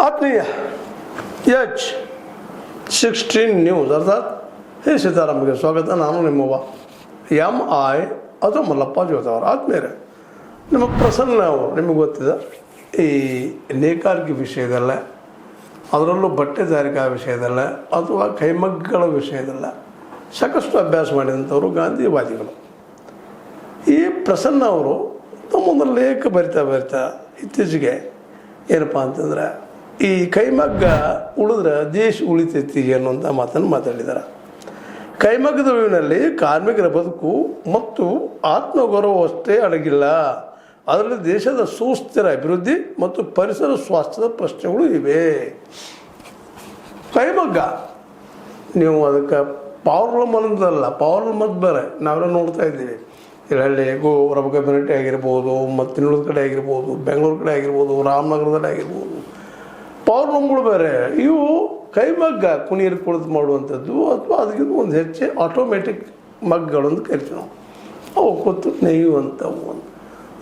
ಆತ್ಮೀಯ H16 news ಅರ್ಥಾತ್ ಹೇ ಸೀತಾರಾಮ್ಗೆ ಸ್ವಾಗತ. ನಾನು ನಿಮ್ಮವ್ವ MI ಅದು ಮಲ್ಲಪ್ಪ ಜೋತವರ. ಆತ್ಮೀಯರೇ, ನಮ್ಮ ಪ್ರಸನ್ನ ಅವರು ನಿಮಗೆ ಗೊತ್ತಿದೆ ಈ ನೇಕಾರಿಕೆ ವಿಷಯದಲ್ಲ, ಅದರಲ್ಲೂ ಬಟ್ಟೆ ತಯಾರಿಕಾ ವಿಷಯದಲ್ಲ ಅಥವಾ ಕೈಮಗ್ಗಗಳ ವಿಷಯದಲ್ಲ ಸಾಕಷ್ಟು ಅಭ್ಯಾಸ ಮಾಡಿದಂಥವರು ಗಾಂಧಿವಾದಿಗಳು. ಈ ಪ್ರಸನ್ನ ಅವರು ತಮ್ಮೊಂದು ಲೇಖ ಬರಿತಾ ಇತ್ತೀಚೆಗೆ ಏನಪ್ಪ ಅಂತಂದರೆ ಈ ಕೈಮಗ್ಗ ಉಳಿದ್ರೆ ದೇಶ ಉಳಿತೈತಿ ಅನ್ನುವಂಥ ಮಾತನ್ನು ಮಾತಾಡಿದ್ದಾರೆ. ಕೈಮಗ್ಗದ ವಿನಲ್ಲಿ ಕಾರ್ಮಿಕರ ಬದುಕು ಮತ್ತು ಆತ್ಮಗೌರವವಷ್ಟೇ ಅಡಗಿಲ್ಲ, ಅದರಲ್ಲಿ ದೇಶದ ಸುಸ್ಥಿರ ಅಭಿವೃದ್ಧಿ ಮತ್ತು ಪರಿಸರ ಸ್ವಾಸ್ಥ್ಯದ ಪ್ರಶ್ನೆಗಳು ಇವೆ. ಕೈಮಗ್ಗ ನೀವು ಅದಕ್ಕೆ ಪವರ್ಲೂಮ್ ಅನ್ನೋದಲ್ಲ, ಪವರ್ಲೂಮ್ ಮತ್ತು ಬೇರೆ ನಾವೆಲ್ಲ ನೋಡ್ತಾ ಇದ್ದೀವಿ. ಇಲ್ಲಿ ರಬ ಕಮ್ಯುನಿಟಿ ಆಗಿರ್ಬೋದು, ಮತ್ತು ಇನ್ನುಳಿದ ಕಡೆ ಆಗಿರ್ಬೋದು, ಬೆಂಗಳೂರು ಕಡೆ ಆಗಿರ್ಬೋದು, ರಾಮನಗರದಲ್ಲಿ ಆಗಿರ್ಬೋದು, ಪವರ್ಲೂಮ್ಗಳು ಬೇರೆ. ಇವು ಕೈಮಗ್ಗ ಕುಣಿಯರು ಕುಳಿತು ಮಾಡುವಂಥದ್ದು ಅಥವಾ ಅದಕ್ಕಿಂತ ಒಂದು ಹೆಚ್ಚು ಆಟೋಮೆಟಿಕ್ ಮಗ್ಗಳು ಅಂತ ಕರಿತೀವಿ ನಾವು. ಅವು ಕೂತು ನೇಯುವಂಥವು ಅಂತ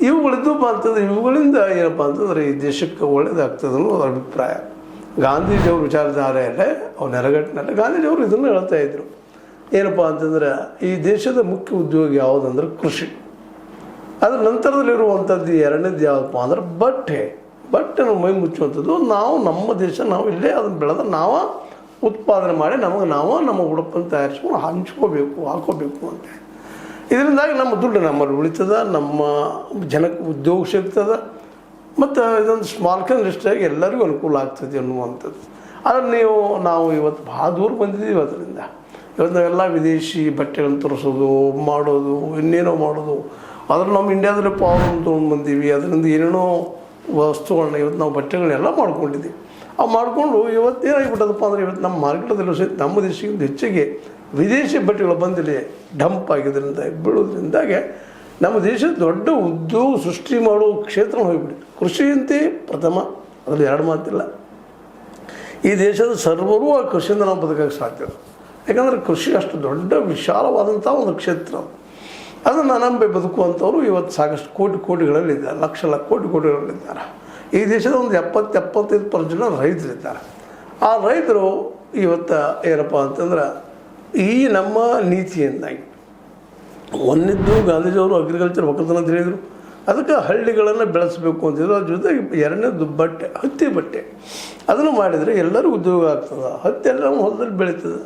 ಇವುಗಳಿದ್ದಪ್ಪ ಅಂತಂದ್ರೆ ಇವುಗಳಿಂದ ಏನಪ್ಪ ಅಂತಂದರೆ ಈ ದೇಶಕ್ಕೆ ಒಳ್ಳೇದಾಗ್ತದೆ ಅನ್ನೋ ಅಭಿಪ್ರಾಯ. ಗಾಂಧೀಜಿಯವ್ರ ವಿಚಾರಧಾರೆಯಲ್ಲೇ ಅವ್ರು ನೆರಗಟ್ಟಿನಲ್ಲೇ ಗಾಂಧೀಜಿಯವರು ಇದನ್ನು ಹೇಳ್ತಾ ಇದ್ರು. ಏನಪ್ಪ ಅಂತಂದ್ರೆ ಈ ದೇಶದ ಮುಖ್ಯ ಉದ್ಯೋಗ ಯಾವುದಂದ್ರೆ ಕೃಷಿ. ಅದರ ನಂತರದಲ್ಲಿರುವಂಥದ್ದು ಎರಡನೇದು ಯಾವುದಪ್ಪ ಅಂದ್ರೆ ಬಟ್ಟೆನ ಮೈ ಮುಚ್ಚುವಂಥದ್ದು. ನಾವು ನಮ್ಮ ದೇಶ ನಾವು ಇಲ್ಲೇ ಅದನ್ನು ಬೆಳೆದ ನಾವು ಉತ್ಪಾದನೆ ಮಾಡಿ ನಮ್ಮ ಉಡುಪನ್ನು ತಯಾರಿಸ್ಕೊಂಡು ಹಂಚ್ಕೋಬೇಕು, ಹಾಕೋಬೇಕು ಅಂತ. ಇದರಿಂದಾಗಿ ನಮ್ಮ ದುಡ್ಡು ನಮ್ಮಲ್ಲಿ ಉಳಿತದ, ನಮ್ಮ ಜನಕ್ಕೆ ಉದ್ಯೋಗ ಸಿಗ್ತದೆ, ಮತ್ತು ಇದೊಂದು ಸ್ಮಾಲ್ ಇಂಡಸ್ಟ್ರಿಯಾಗಿ ಎಲ್ಲರಿಗೂ ಅನುಕೂಲ ಆಗ್ತದೆ ಅನ್ನುವಂಥದ್ದು. ಆದರೆ ನಾವು ಇವತ್ತು ಭಾಳ ದೂರ ಬಂದಿದ್ದೀವಿ. ಅದರಿಂದ ಇವತ್ತು ನಾವೆಲ್ಲ ವಿದೇಶಿ ಬಟ್ಟೆಗಳನ್ನು ತರಿಸೋದು ಮಾಡೋದು ಇನ್ನೇನೋ ಮಾಡೋದು. ಅದ್ರ ನಮ್ಮ ಇಂಡಿಯಾದಲ್ಲಿ ಪವರ್ ತೊಗೊಂಡು ಬಂದೀವಿ. ಅದರಿಂದ ಏನೇನೋ ವಸ್ತುಗಳನ್ನ ಇವತ್ತು ನಾವು ಬಟ್ಟೆಗಳನ್ನೆಲ್ಲ ಮಾಡ್ಕೊಂಡಿದ್ದೀವಿ. ಅವು ಮಾಡಿಕೊಂಡು ಇವತ್ತು ಏನಾಗಿಬಿಟ್ಟದಪ್ಪ ಅಂದರೆ ಇವತ್ತು ನಮ್ಮ ಮಾರ್ಕೆಟದಲ್ಲೂ ಸಹಿತ ನಮ್ಮ ದೇಶಕ್ಕಿಂತ ಹೆಚ್ಚಿಗೆ ವಿದೇಶಿ ಬಟ್ಟೆಗಳು ಬಂದಿಲ್ಲಿ ಡಂಪ್ ಆಗಿದ್ದರಿಂದ ಬೀಳೋದ್ರಿಂದಾಗೆ ನಮ್ಮ ದೇಶದ ದೊಡ್ಡ ಉದ್ಯೋಗ ಸೃಷ್ಟಿ ಮಾಡುವ ಕ್ಷೇತ್ರ ಹೋಗಿಬಿಟ್ಟಿದೆ. ಕೃಷಿಯಂತೆ ಪ್ರಥಮ, ಅದರಲ್ಲಿ ಎರಡು ಮಾತಿಲ್ಲ. ಈ ದೇಶದ ಸರ್ವರೂ ಆ ಕೃಷಿಯಿಂದ ನಾವು ಬದುಕೋಕ್ಕೆ ಸಾಧ್ಯ. ಯಾಕಂದರೆ ಕೃಷಿ ಅಷ್ಟು ದೊಡ್ಡ ವಿಶಾಲವಾದಂಥ ಒಂದು ಕ್ಷೇತ್ರ. ಅದನ್ನು ನಂಬಿ ಬದುಕುವಂಥವ್ರು ಇವತ್ತು ಸಾಕಷ್ಟು ಕೋಟಿಗಳಲ್ಲಿದ್ದಾರೆ, ಲಕ್ಷ ಕೋಟಿಗಳಲ್ಲಿದ್ದಾರೆ. ಈ ದೇಶದ ಒಂದು 70-75% ರೈತರಿದ್ದಾರೆ. ಆ ರೈತರು ಇವತ್ತು ಏನಪ್ಪ ಅಂತಂದ್ರೆ ಈ ನಮ್ಮ ನೀತಿಯಿಂದಾಗಿ ಒಂದಿದ್ದು ಗಾಂಧೀಜಿಯವರು ಅಗ್ರಿಕಲ್ಚರ್ ಒಕ್ಕಲ್ತನ ಅಂತ ಹೇಳಿದರು. ಅದಕ್ಕೆ ಹಳ್ಳಿಗಳನ್ನು ಬೆಳೆಸಬೇಕು ಅಂತಿದ್ರು. ಅದ್ರ ಜೊತೆಗೆ ಎರಡನೇದು ಹತ್ತಿ ಬಟ್ಟೆ ಅದನ್ನು ಮಾಡಿದರೆ ಎಲ್ಲರಿಗೂ ಉದ್ಯೋಗ ಆಗ್ತದೆ. ಹತ್ತಿ ಎಲ್ಲ ಹೊಲದಲ್ಲಿ ಬೆಳೀತದೆ.